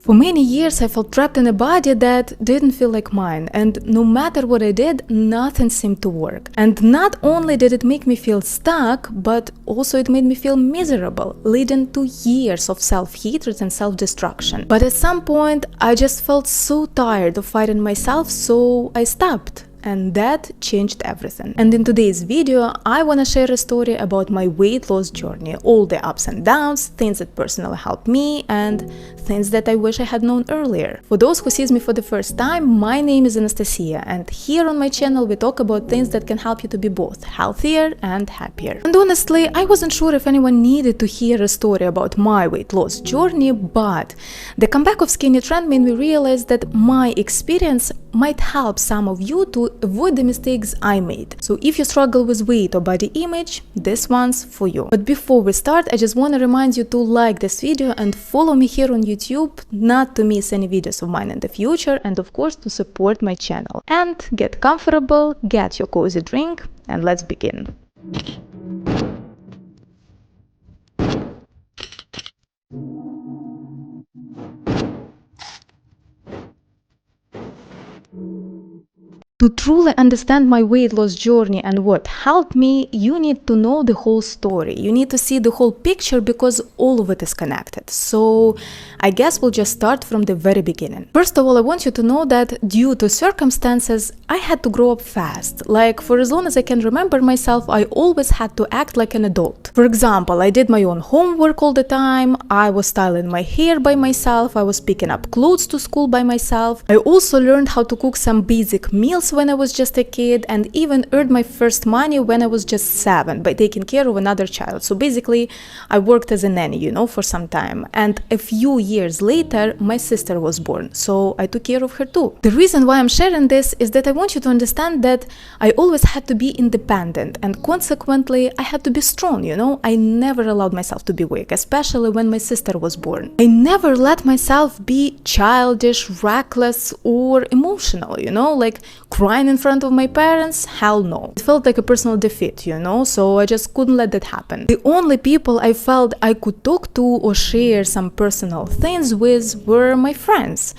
For many years, I felt trapped in a body that didn't feel like mine, and no matter what I did, nothing seemed to work. And not only did it make me feel stuck, but also it made me feel miserable, leading to years of self-hatred and self-destruction. But at some point, I just felt so tired of fighting myself, so I stopped. And that changed everything. And in today's video, I want to share a story about my weight loss journey, all the ups and downs, things that personally helped me, and things that I wish I had known earlier. For those who sees me for the first time, my name is Anastasia, and here on my channel we talk about things that can help you to be both healthier and happier. And honestly, I wasn't sure if anyone needed to hear a story about my weight loss journey, but the comeback of Skinny Trend made me realize that my experience might help some of you to avoid the mistakes I made. So if you struggle with weight or body image, this one's for you. But before we start, I just want to remind you to like this video and follow me here on YouTube, not to miss any videos of mine in the future, and of course to support my channel. And get comfortable, get your cozy drink, and let's begin. To truly understand my weight loss journey and what helped me, you need to know the whole story. You need to see the whole picture because all of it is connected. So I guess we'll just start from the very beginning. First of all, I want you to know that due to circumstances, I had to grow up fast. Like for as long as I can remember myself, I always had to act like an adult. For example, I did my own homework all the time. I was styling my hair by myself. I was picking up clothes to school by myself. I also learned how to cook some basic meals when I was just a kid, and even earned my first money when I was just 7 by taking care of another child. So basically, I worked as a nanny, for some time. And a few years later, my sister was born, so I took care of her too. The reason why I'm sharing this is that I want you to understand that I always had to be independent, and consequently, I had to be strong, I never allowed myself to be weak, especially when my sister was born. I never let myself be childish, reckless, or emotional, like crying in front of my parents? Hell no. It felt like a personal defeat, so I just couldn't let that happen. The only people I felt I could talk to or share some personal things with were my friends.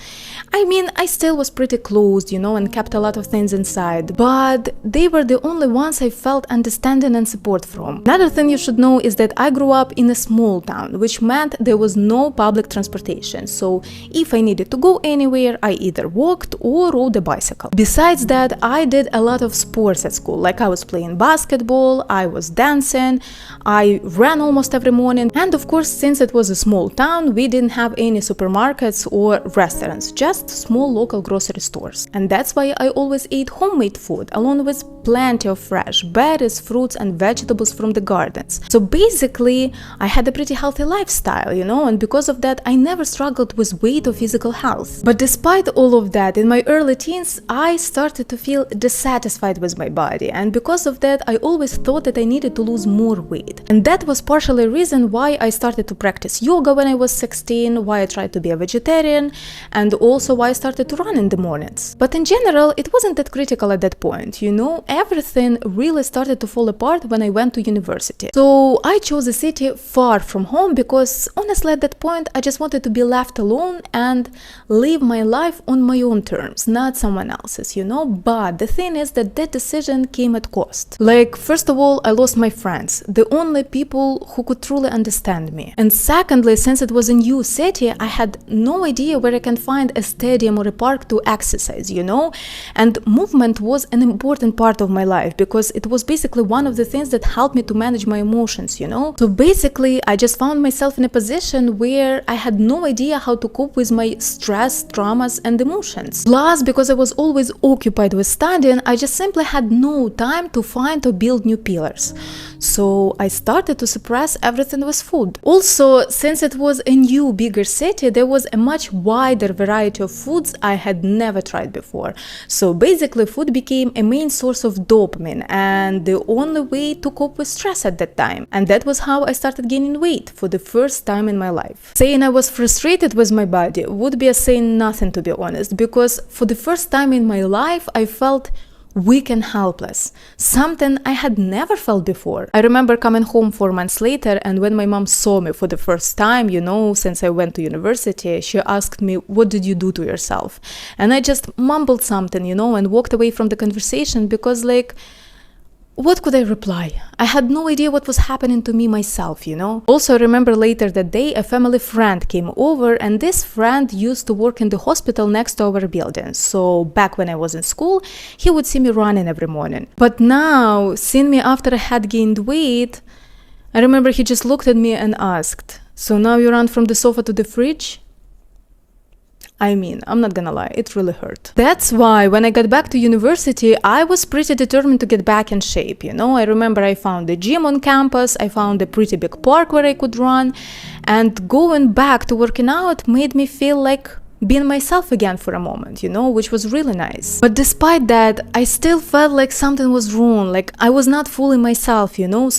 I mean, I still was pretty closed, and kept a lot of things inside, but they were the only ones I felt understanding and support from. Another thing you should know is that I grew up in a small town, which meant there was no public transportation, so if I needed to go anywhere, I either walked or rode a bicycle. Besides that, I did a lot of sports at school, like I was playing basketball, I was dancing, I ran almost every morning, and of course, since it was a small town, we didn't have any supermarkets or restaurants, just small local grocery stores. And that's why I always ate homemade food, along with plenty of fresh berries, fruits, and vegetables from the gardens. So basically, I had a pretty healthy lifestyle, and because of that, I never struggled with weight or physical health. But despite all of that, in my early teens, I started to feel dissatisfied with my body, and because of that, I always thought that I needed to lose more weight. And that was partially a reason why I started to practice yoga when I was 16, why I tried to be a vegetarian, and also why I started to run in the mornings. But in general, it wasn't that critical at that point, everything really started to fall apart when I went to university. So I chose a city far from home because honestly at that point I just wanted to be left alone and live my life on my own terms, not someone else's, But the thing is that decision came at cost. Like, first of all, I lost my friends, the only people who could truly understand me. And secondly, since it was a new city, I had no idea where I can find a stadium or a park to exercise, And movement was an important part of my life because it was basically one of the things that helped me to manage my emotions, So basically, I just found myself in a position where I had no idea how to cope with my stress, traumas, and emotions. Plus, because I was always occupied with studying, I just simply had no time to find or build new pillars. So I started to suppress everything with food. Also, since it was a new, bigger city, there was a much wider variety of foods I had never tried before. So basically, food became a main source of dopamine and the only way to cope with stress at that time. And that was how I started gaining weight for the first time in my life. Saying I was frustrated with my body would be saying nothing, to be honest, because for the first time in my life, I felt weak and helpless, something I had never felt before. I remember coming home 4 months later, and when my mom saw me for the first time, since I went to university, she asked me, "What did you do to yourself?" And I just mumbled something, and walked away from the conversation because, what could I reply? I had no idea what was happening to me myself, Also, I remember later that day, a family friend came over, and this friend used to work in the hospital next to our building. So back when I was in school, he would see me running every morning. But now, seeing me after I had gained weight, I remember he just looked at me and asked, "So now you run from the sofa to the fridge?" I'm not gonna lie, it really hurt. That's why when I got back to university, I was pretty determined to get back in shape, I remember I found a gym on campus, I found a pretty big park where I could run, and going back to working out made me feel like being myself again for a moment, which was really nice. But despite that, I still felt like something was wrong, like I was not fully myself,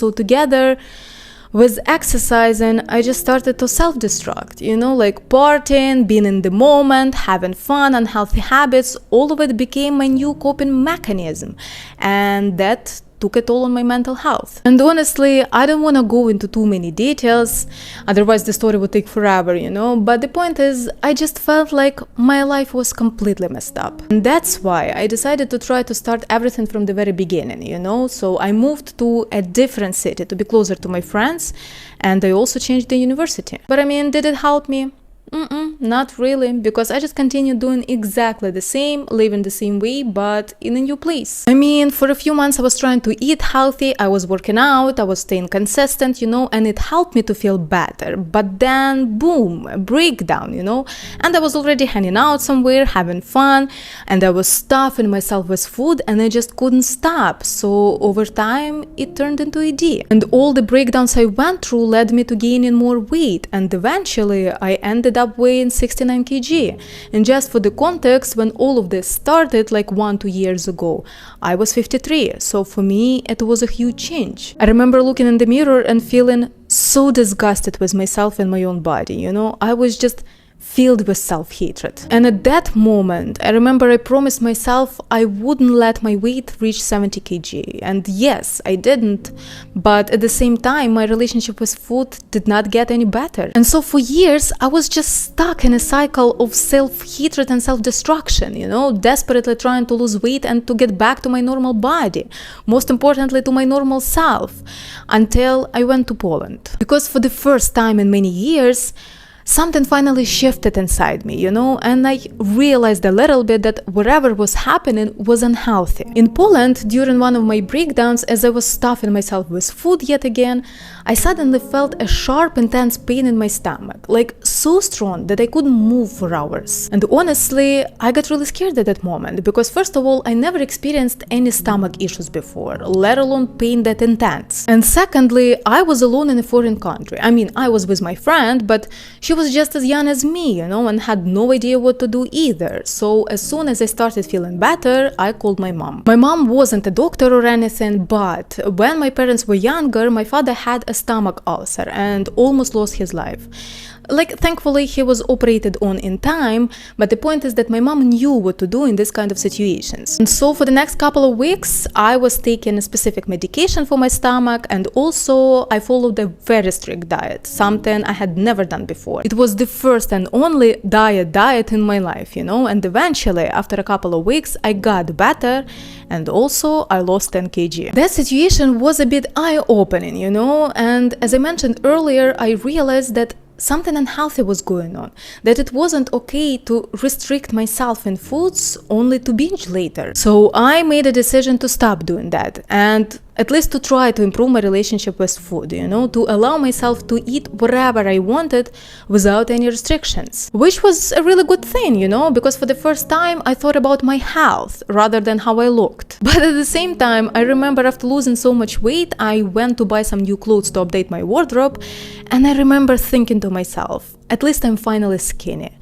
so together with exercising, I just started to self-destruct, like partying, being in the moment, having fun, unhealthy habits, all of it became my new coping mechanism. And that took a toll on my mental health. And honestly, I don't want to go into too many details, otherwise the story would take forever, But the point is, I just felt like my life was completely messed up. And that's why I decided to try to start everything from the very beginning, So I moved to a different city to be closer to my friends, and I also changed the university. But did it help me? Not really, because I just continued doing exactly the same, living the same way, but in a new place. For a few months I was trying to eat healthy, I was working out, I was staying consistent, and it helped me to feel better. But then, boom, a breakdown, and I was already hanging out somewhere, having fun, and I was stuffing myself with food, and I just couldn't stop. So over time, it turned into AD. And all the breakdowns I went through led me to gaining more weight, and eventually I ended up weighing 69 kg. And just for the context, when all of this started 1-2 years ago, I was 53. So for me, it was a huge change. I remember looking in the mirror and feeling so disgusted with myself and my own body. I was just filled with self-hatred. And at that moment, I remember I promised myself I wouldn't let my weight reach 70 kg. And yes, I didn't. But at the same time, my relationship with food did not get any better. And so for years, I was just stuck in a cycle of self-hatred and self-destruction, desperately trying to lose weight and to get back to my normal body. Most importantly, to my normal self, until I went to Poland. Because for the first time in many years, something finally shifted inside me, and I realized a little bit that whatever was happening was unhealthy. In Poland, during one of my breakdowns, as I was stuffing myself with food yet again, I suddenly felt a sharp, intense pain in my stomach, so strong that I couldn't move for hours. And honestly, I got really scared at that moment, because first of all, I never experienced any stomach issues before, let alone pain that intense. And secondly, I was alone in a foreign country. I was with my friend, but she was just as young as me, and had no idea what to do either. So as soon as I started feeling better, I called my mom. My mom wasn't a doctor or anything, but when my parents were younger, my father had a stomach ulcer and almost lost his life. Thankfully, he was operated on in time, but the point is that my mom knew what to do in this kind of situations. And so for the next couple of weeks, I was taking a specific medication for my stomach, and also I followed a very strict diet, something I had never done before. It was the first and only diet in my life, and eventually, after a couple of weeks, I got better, and also I lost 10 kg. That situation was a bit eye-opening, and as I mentioned earlier, I realized that something unhealthy was going on, that it wasn't okay to restrict myself in foods only to binge later. So I made a decision to stop doing that, and at least to try to improve my relationship with food, to allow myself to eat whatever I wanted without any restrictions. Which was a really good thing, because for the first time I thought about my health rather than how I looked. But at the same time, I remember after losing so much weight, I went to buy some new clothes to update my wardrobe, and I remember thinking to myself, at least I'm finally skinny.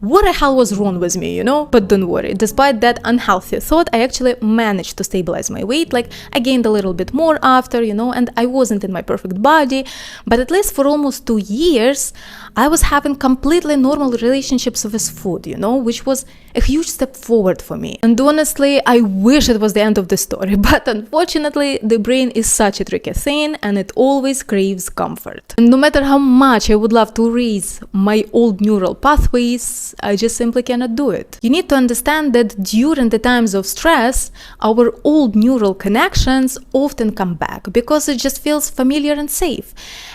What the hell was wrong with me, But don't worry, despite that unhealthy thought, I actually managed to stabilize my weight. I gained a little bit more after, and I wasn't in my perfect body. But at least for almost 2 years, I was having completely normal relationships with food, which was a huge step forward for me. And honestly, I wish it was the end of the story, but unfortunately, the brain is such a tricky thing and it always craves comfort. And no matter how much I would love to erase my old neural pathways, I just simply cannot do it. You need to understand that during the times of stress, our old neural connections often come back because it just feels familiar and safe.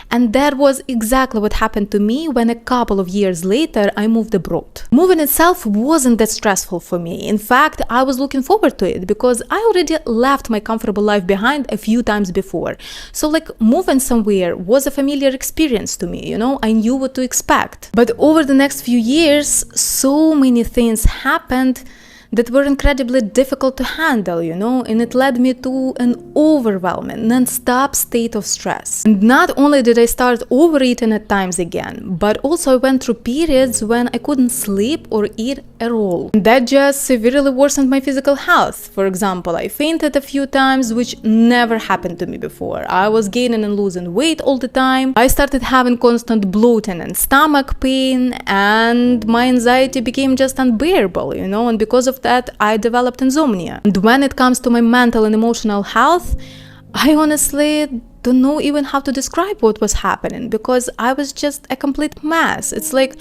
And that was exactly what happened to me when a couple of years later I moved abroad. Moving itself wasn't that stressful for me. In fact, I was looking forward to it because I already left my comfortable life behind a few times before. So moving somewhere was a familiar experience to me, I knew what to expect. But over the next few years, so many things happened that were incredibly difficult to handle, and it led me to an overwhelming, non-stop state of stress. And not only did I start overeating at times again, but also I went through periods when I couldn't sleep or eat at all. That just severely worsened my physical health. For example, I fainted a few times, which never happened to me before. I was gaining and losing weight all the time. I started having constant bloating and stomach pain, and my anxiety became just unbearable, and because of that, I developed insomnia. And when it comes to my mental and emotional health, I honestly don't know even how to describe what was happening because I was just a complete mess. It's like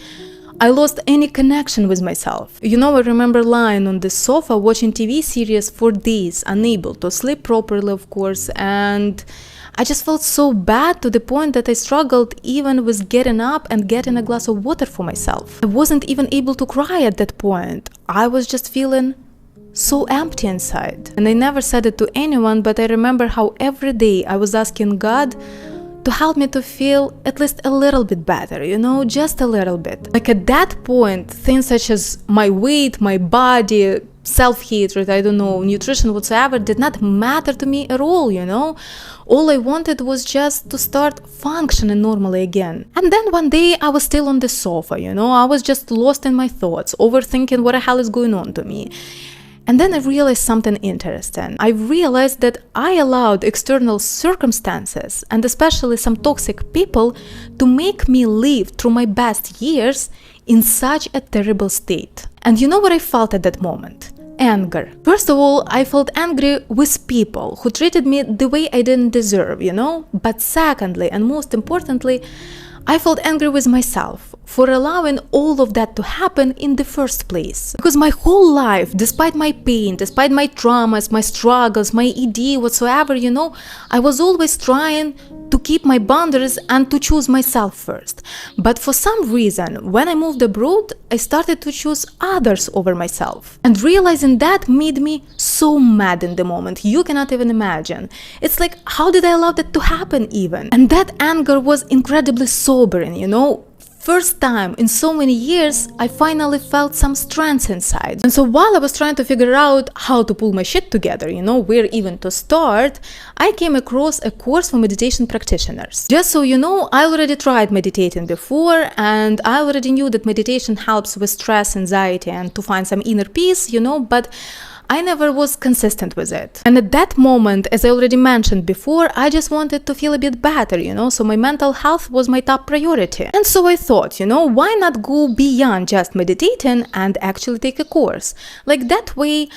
I lost any connection with myself. I remember lying on the sofa watching TV series for days, unable to sleep properly, of course, and I just felt so bad to the point that I struggled even with getting up and getting a glass of water for myself. I wasn't even able to cry at that point. I was just feeling so empty inside. And I never said it to anyone, but I remember how every day I was asking God to help me to feel at least a little bit better, just a little bit. At that point, things such as my weight, my body, self-hatred, nutrition whatsoever did not matter to me at all, All I wanted was just to start functioning normally again. And then one day I was still on the sofa, I was just lost in my thoughts, overthinking what the hell is going on to me. And then I realized something interesting. I realized that I allowed external circumstances, and especially some toxic people, to make me live through my best years in such a terrible state. And you know what I felt at that moment? Anger. First of all, I felt angry with people who treated me the way I didn't deserve, But secondly, and most importantly, I felt angry with myself for allowing all of that to happen in the first place. Because my whole life, despite my pain, despite my traumas, my struggles, my ED, whatsoever, I was always trying to keep my boundaries and to choose myself first. But for some reason, when I moved abroad, I started to choose others over myself. And realizing that made me so mad in the moment. You cannot even imagine. It's like, how did I allow that to happen even? And that anger was incredibly sobering, First time in so many years, I finally felt some strength inside. And so while I was trying to figure out how to pull my shit together, where even to start, I came across a course for meditation practitioners. Just so you know, I already tried meditating before, and I already knew that meditation helps with stress, anxiety, and to find some inner peace, but I never was consistent with it. And at that moment, as I already mentioned before, I just wanted to feel a bit better, so my mental health was my top priority. And so I thought, why not go beyond just meditating and actually take a course? That way,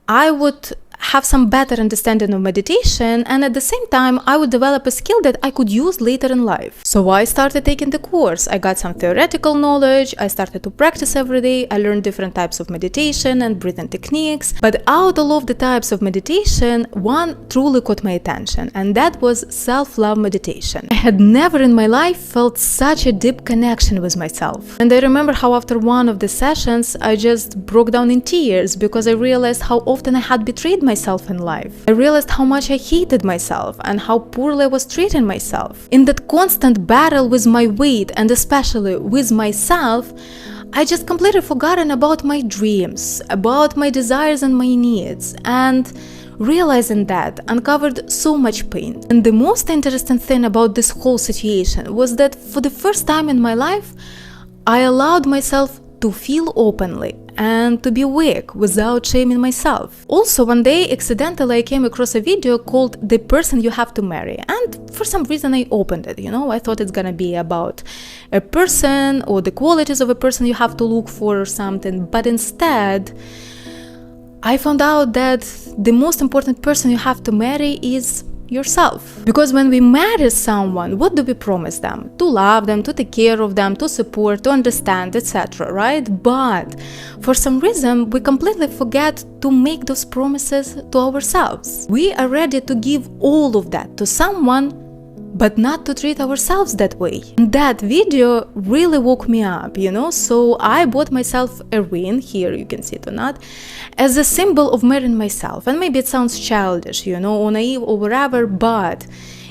I would have some better understanding of meditation, and at the same time I would develop a skill that I could use later in life. So I started taking the course. I got some theoretical knowledge, I started to practice every day, I learned different types of meditation and breathing techniques. But out of all of the types of meditation, one truly caught my attention, and that was self-love meditation. I had never in my life felt such a deep connection with myself. And I remember how after one of the sessions I just broke down in tears because I realized how often I had betrayed myself in life. I realized how much I hated myself and how poorly I was treating myself. In that constant battle with my weight and especially with myself, I just completely forgotten about my dreams, about my desires and my needs, and realizing that uncovered so much pain. And the most interesting thing about this whole situation was that for the first time in my life, I allowed myself to feel openly and to be weak without shaming myself. Also, one day, accidentally, I came across a video called The Person You Have to Marry. And for some reason, I opened it, I thought it's gonna be about a person or the qualities of a person you have to look for or something. But instead, I found out that the most important person you have to marry is yourself. Because when we marry someone, what do we promise them? To love them, to take care of them, to support, to understand, etc., right? But for some reason, we completely forget to make those promises to ourselves. We are ready to give all of that to someone, but not to treat ourselves that way. And that video really woke me up, so I bought myself a ring, here you can see it or not, as a symbol of marrying myself. And maybe it sounds childish, or naive or whatever, but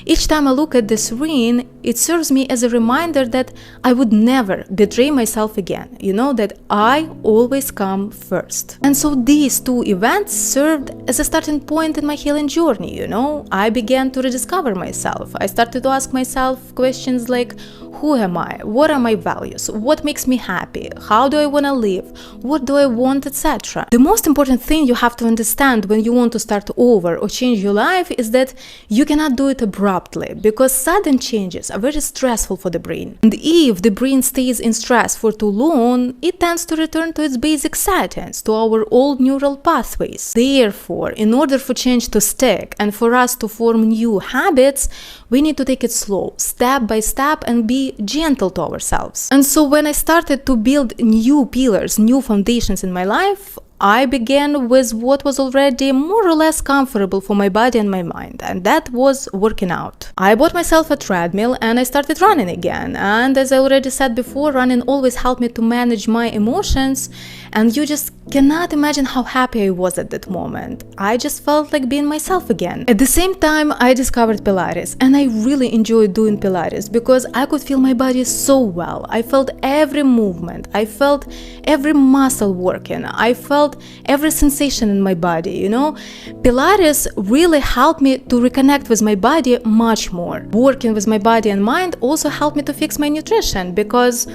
each time I look at this ring, it serves me as a reminder that I would never betray myself again, that I always come first. And so these two events served as a starting point in my healing journey, I began to rediscover myself. I started to ask myself questions like, who am I? What are my values? What makes me happy? How do I want to live? What do I want, etc. The most important thing you have to understand when you want to start over or change your life is that you cannot do it abruptly, because sudden changes are very stressful for the brain. And if the brain stays in stress for too long, it tends to return to its basic settings, to our old neural pathways. Therefore, in order for change to stick and for us to form new habits, we need to take it slow, step by step, and be gentle to ourselves. And so when I started to build new pillars, new foundations in my life, I began with what was already more or less comfortable for my body and my mind, and that was working out. I bought myself a treadmill and I started running again. And as I already said before, running always helped me to manage my emotions, and you just cannot imagine how happy I was at that moment. I just felt like being myself again. At the same time, I discovered Pilates, and I really enjoyed doing Pilates because I could feel my body so well. I felt every movement, I felt every muscle working, I felt every sensation in my body, Pilates really helped me to reconnect with my body much more. Working with my body and mind also helped me to fix my nutrition, because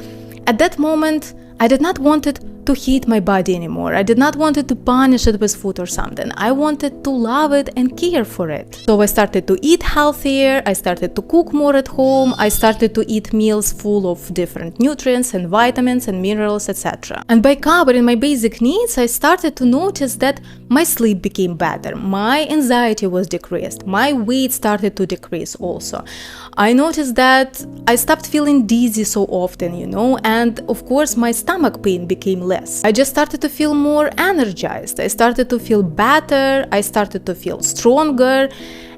at that moment I did not want it to hate my body anymore. I did not want it to punish it with food or something. I wanted to love it and care for it. So I started to eat healthier, I started to cook more at home, I started to eat meals full of different nutrients and vitamins and minerals, etc. And by covering my basic needs, I started to notice that my sleep became better, my anxiety was decreased, my weight started to decrease also. I noticed that I stopped feeling dizzy so often, and of course my stomach pain became less. I just started to feel more energized, I started to feel better, I started to feel stronger,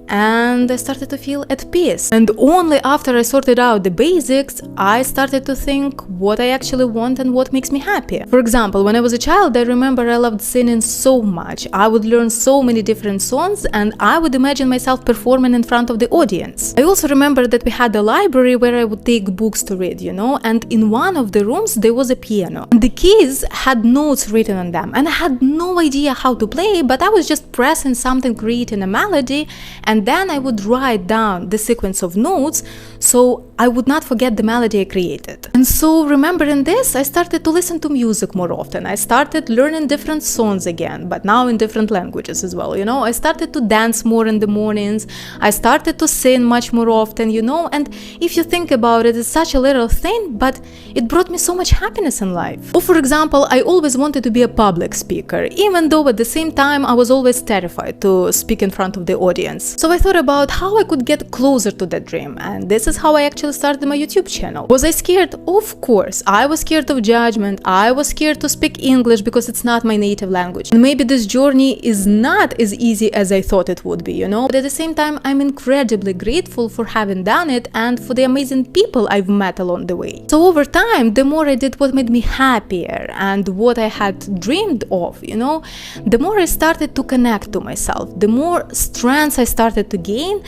and I started to feel at peace. And only after I sorted out the basics, I started to think what I actually want and what makes me happy. For example, when I was a child, I remember I loved singing so much. I would learn so many different songs and I would imagine myself performing in front of the audience. I also remember that we had a library where I would take books to read, and in one of the rooms there was a piano. And the keys had notes written on them, and I had no idea how to play, but I was just pressing something, creating a melody, and then I would write down the sequence of notes so I would not forget the melody I created. And so remembering this, I started to listen to music more often. I started learning different songs again, but now in different languages as well, I started to dance more in the mornings, I started to sing much more often, and if you think about it, it's such a little thing, but it brought me so much happiness in life. Or for example, I always wanted to be a public speaker, even though at the same time I was always terrified to speak in front of the audience. So I thought about how I could get closer to that dream, and this is how I actually started my YouTube channel. Was I scared? Of course. I was scared of judgment. I was scared to speak English because it's not my native language. And maybe this journey is not as easy as I thought it would be, But at the same time, I'm incredibly grateful for having done it and for the amazing people I've met along the way. So over time, the more I did what made me happier and what I had dreamed of, the more I started to connect to myself, the more strength I started to gain.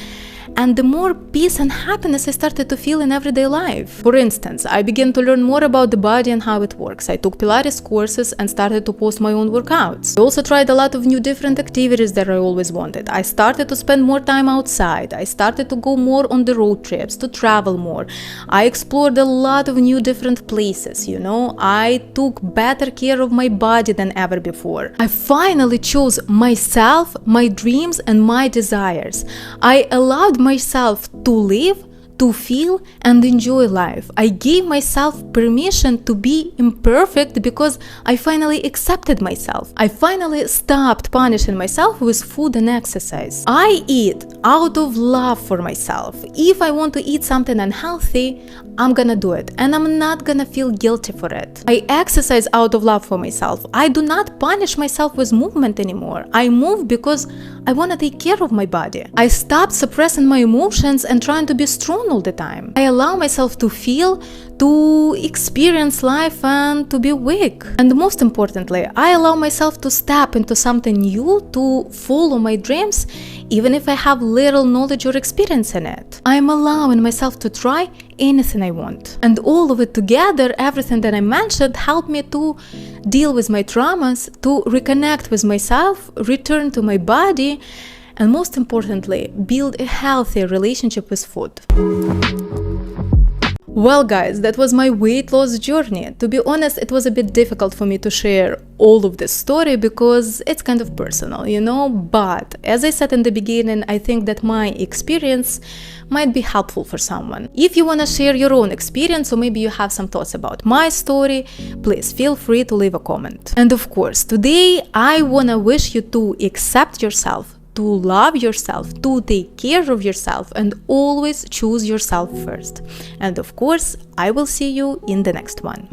and the more peace and happiness I started to feel in everyday life. For instance, I began to learn more about the body and how it works. I took Pilates courses and started to post my own workouts. I also tried a lot of new different activities that I always wanted. I started to spend more time outside. I started to go more on the road trips, to travel more. I explored a lot of new different places, I took better care of my body than ever before. I finally chose myself, my dreams, and my desires. I allowed myself to live, to feel and enjoy life. I gave myself permission to be imperfect because I finally accepted myself. I finally stopped punishing myself with food and exercise. I eat out of love for myself. If I want to eat something unhealthy, I'm gonna do it and I'm not gonna feel guilty for it. I exercise out of love for myself. I do not punish myself with movement anymore. I move because I want to take care of my body. I stopped suppressing my emotions and trying to be strong all the time. I allow myself to feel, to experience life and to be weak. And most importantly, I allow myself to step into something new, to follow my dreams, even if I have little knowledge or experience in it. I'm allowing myself to try anything I want. And all of it together, everything that I mentioned, helped me to deal with my traumas, to reconnect with myself, return to my body, and most importantly, build a healthy relationship with food. Well guys, that was my weight loss journey. To be honest, it was a bit difficult for me to share all of this story because it's kind of personal, but as I said in the beginning, I think that my experience might be helpful for someone. If you want to share your own experience or maybe you have some thoughts about my story, please feel free to leave a comment. And of course, today I want to wish you to accept yourself, to love yourself, to take care of yourself, and always choose yourself first. And of course, I will see you in the next one.